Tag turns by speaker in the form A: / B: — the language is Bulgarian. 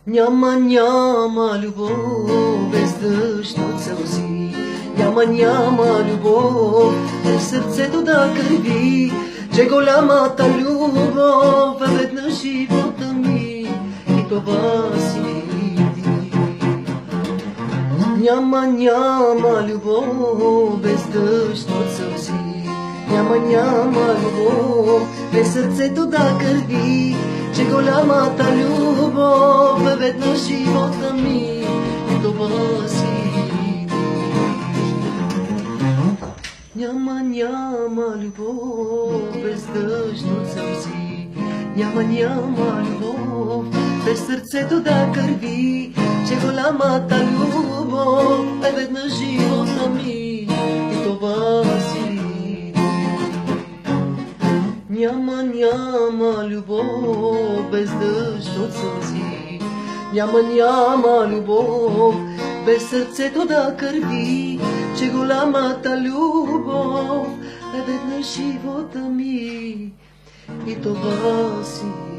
A: Няма любов без дъжд от сълзи. Няма любов без сърцето да кърви, че голямата любов е веднъж живота ми и това си ти. Няма любов без дъжд от сълзи. Няма любов без сърцето да кърви, че голямата любов е веднъж живота ми и това си ти. Няма любов без дъжд от сълзи. Няма любов без сърцето да кърви, че голямата любов е веднъж живота ми и това си ти. Няма любов без дъжд от сълзи. Няма любов без сърцето да кърви, че голямата любов е веднъж живота ми и това си